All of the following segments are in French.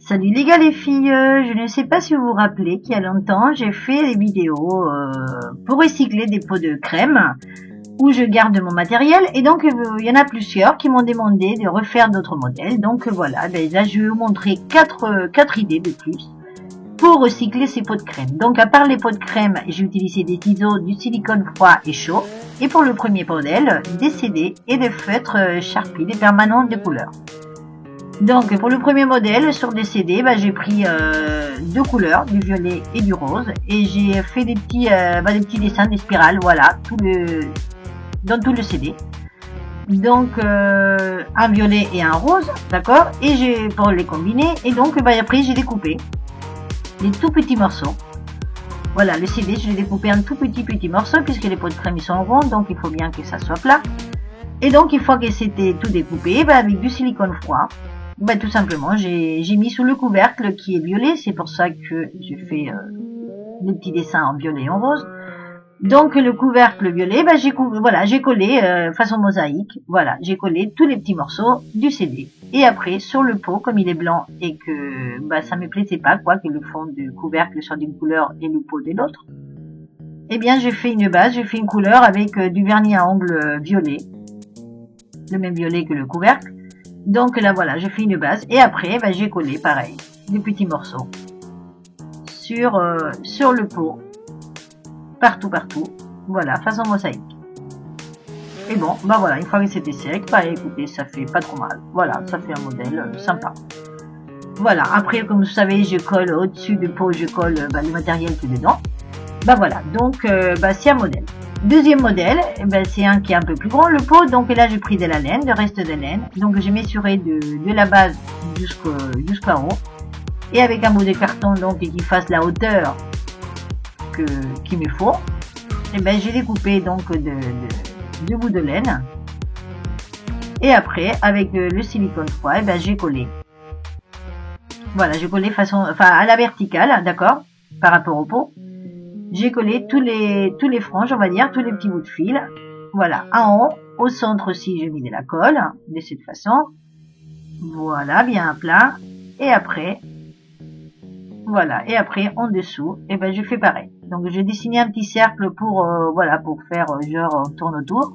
Salut les gars les filles, je ne sais pas si vous vous rappelez qu'il y a longtemps j'ai fait des vidéos pour recycler des pots de crème où je garde mon matériel et donc il y en a plusieurs qui m'ont demandé de refaire d'autres modèles. Donc voilà, là je vais vous montrer quatre idées de plus pour recycler ces pots de crème. Donc à part les pots de crème, j'ai utilisé des ciseaux, du silicone froid et chaud et pour le premier modèle, des CD et des feutres Sharpie, des permanents de couleur. Donc pour le premier modèle sur des CD, j'ai pris deux couleurs, du violet et du rose, et j'ai fait des petits dessins, des spirales, voilà, dans tout le CD. Donc un violet et un rose, d'accord, et j'ai pour les combiner, et donc après j'ai découpé des tout petits morceaux. Voilà, le CD je l'ai découpé en tout petits morceaux puisque les pots de crème ils sont ronds, donc il faut bien que ça soit plat. Et donc une fois que c'était tout découpé, avec du silicone froid. Tout simplement, j'ai mis sous le couvercle qui est violet, c'est pour ça que j'ai fait des petits dessins en violet et en rose. Donc le couvercle violet, j'ai collé façon mosaïque, voilà, j'ai collé tous les petits morceaux du CD. Et après sur le pot, comme il est blanc et que ça me plaisait pas que le fond du couvercle soit d'une couleur et le pot de l'autre, eh bien j'ai fait une base, j'ai fait une couleur avec du vernis à ongles violet, le même violet que le couvercle. Donc là voilà, j'ai fait une base et après j'ai collé pareil des petits morceaux sur le pot, partout, voilà, façon mosaïque. Et bon, voilà, une fois que c'était sec, écoutez, ça fait pas trop mal. Voilà, ça fait un modèle sympa. Voilà, après comme vous savez, je colle au-dessus du pot, je colle le matériel qui est dedans. Voilà, donc c'est un modèle. Deuxième modèle, c'est un qui est un peu plus grand, le pot. Donc là, j'ai pris de la laine, le reste de laine. Donc j'ai mesuré de la base jusqu'en haut. Et avec un bout de carton, donc qui fasse la hauteur qu'il me faut. Et j'ai découpé donc deux bouts de laine. Et après, avec le silicone froid, j'ai collé. Voilà, j'ai collé à la verticale, d'accord, par rapport au pot. J'ai collé tous les franges, on va dire, tous les petits bouts de fil. Voilà, en haut, au centre aussi, j'ai mis de la colle, de cette façon. Voilà, bien plat. Et après, voilà, et après, en dessous, je fais pareil. Donc, j'ai dessiné un petit cercle pour faire, genre, on tourne autour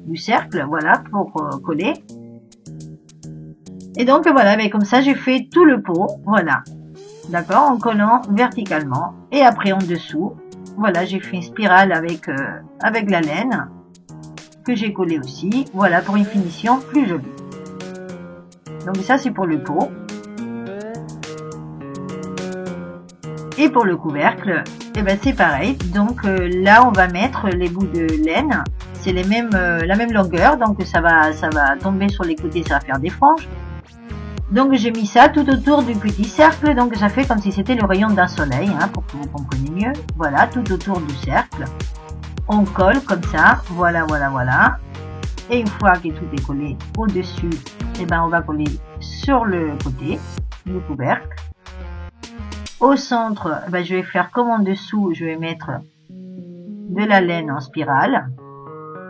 du cercle, voilà, pour coller. Et donc, voilà, comme ça, j'ai fait tout le pot, voilà. D'accord, en collant verticalement. Et après, en dessous, voilà, j'ai fait une spirale avec la laine que j'ai collée aussi. Voilà, pour une finition plus jolie. Donc ça, c'est pour le pot. Et pour le couvercle, c'est pareil. Donc là, on va mettre les bouts de laine. C'est la même longueur. Donc ça va tomber sur les côtés, ça va faire des franges. Donc j'ai mis ça tout autour du petit cercle, donc ça fait comme si c'était le rayon d'un soleil, pour que vous compreniez mieux. Voilà, tout autour du cercle. On colle comme ça, voilà. Et une fois que tout est collé au-dessus, on va coller sur le côté du couvercle. Au centre, je vais faire comme en dessous, je vais mettre de la laine en spirale.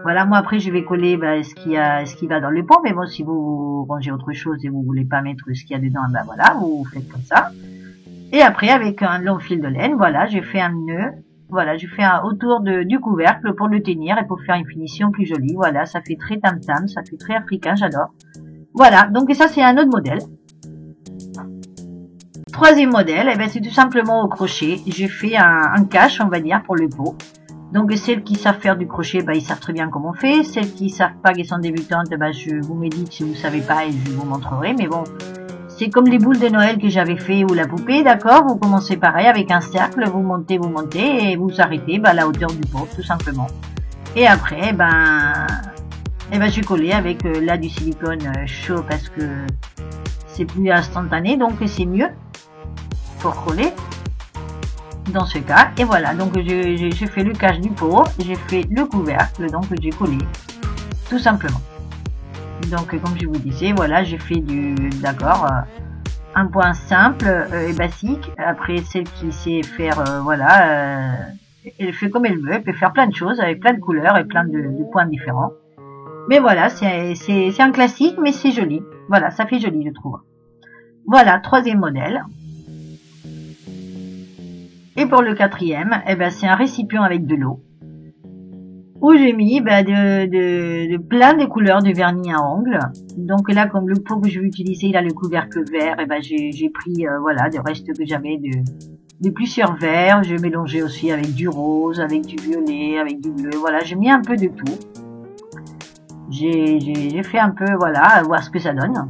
Voilà, moi après je vais coller ce qui va dans le pot, mais bon, si vous rangez autre chose et vous voulez pas mettre ce qu'il y a dedans, voilà, vous faites comme ça. Et après avec un long fil de laine, voilà, j'ai fait un nœud, voilà, je fais autour du couvercle pour le tenir et pour faire une finition plus jolie. Voilà, ça fait très tam-tam, ça fait très africain, j'adore. Voilà, donc ça c'est un autre modèle. Troisième modèle, c'est tout simplement au crochet. J'ai fait un cache, on va dire, pour le pot. Donc celles qui savent faire du crochet, ils savent très bien comment on fait. Celles qui savent pas, qui sont débutantes, je vous médite si vous savez pas et je vous montrerai. Mais bon, c'est comme les boules de Noël que j'avais fait ou la poupée, d'accord. Vous commencez pareil avec un cercle, vous montez et vous arrêtez à la hauteur du pot, tout simplement. Et après, je coller avec là du silicone chaud parce que c'est plus instantané, donc c'est mieux pour coller. Dans ce cas, et voilà, donc j'ai fait le cache du pot, j'ai fait le couvercle, donc j'ai collé, tout simplement. Donc comme je vous disais, voilà, j'ai fait un point simple et basique. Après, celle qui sait faire, elle fait comme elle veut, elle peut faire plein de choses avec plein de couleurs et plein de points différents. Mais voilà, c'est un classique, mais c'est joli. Voilà, ça fait joli, je trouve. Voilà, troisième modèle. Et pour le quatrième, eh ben, c'est un récipient avec de l'eau où j'ai mis de plein de couleurs de vernis à ongles. Donc là, comme le pot que je vais utiliser, il a le couvercle vert, et ben j'ai pris voilà des restes que j'avais de plusieurs verts. Je mélangeais aussi avec du rose, avec du violet, avec du bleu. Voilà, j'ai mis un peu de tout. J'ai fait un peu, voilà, voir ce que ça donne.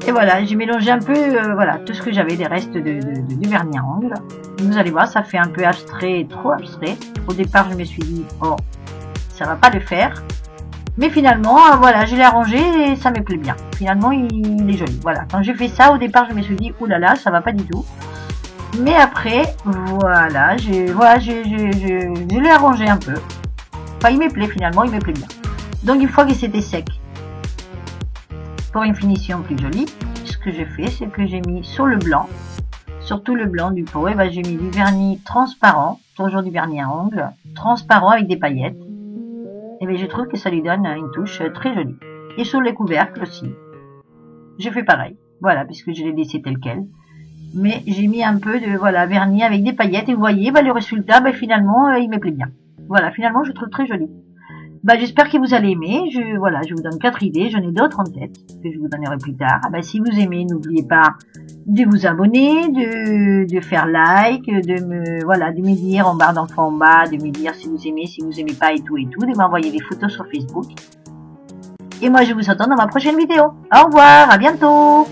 Et voilà, j'ai mélangé un peu, voilà, tout ce que j'avais, des restes de vernis à ongles. Vous allez voir, ça fait un peu abstrait, trop abstrait. Au départ, je me suis dit, oh, ça va pas le faire. Mais finalement, voilà, je l'ai arrangé et ça me plaît bien. Finalement, il est joli. Voilà, quand j'ai fait ça, au départ, je me suis dit, oulala, ça va pas du tout. Mais après, voilà, je l'ai arrangé un peu. Enfin, il me plaît finalement, il me plaît bien. Donc, une fois que c'était sec, pour une finition plus jolie, ce que j'ai fait, c'est que j'ai mis sur le blanc, sur tout le blanc du pot, et ben j'ai mis du vernis transparent, toujours du vernis à ongles, transparent avec des paillettes. Et ben je trouve que ça lui donne une touche très jolie. Et sur les couvercles aussi, j'ai fait pareil. Voilà, puisque je l'ai laissé tel quel. Mais j'ai mis un peu de vernis avec des paillettes, et vous voyez, le résultat, finalement, il me plaît bien. Voilà, finalement, je trouve très joli. J'espère que vous allez aimer. Je vous donne 4 idées. J'en ai d'autres en tête que je vous donnerai plus tard. Si vous aimez, n'oubliez pas de vous abonner, de faire like, de me dire en barre d'enfant en bas, de me dire si vous aimez pas et tout, de m'envoyer des photos sur Facebook. Et moi, je vous attends dans ma prochaine vidéo. Au revoir, à bientôt.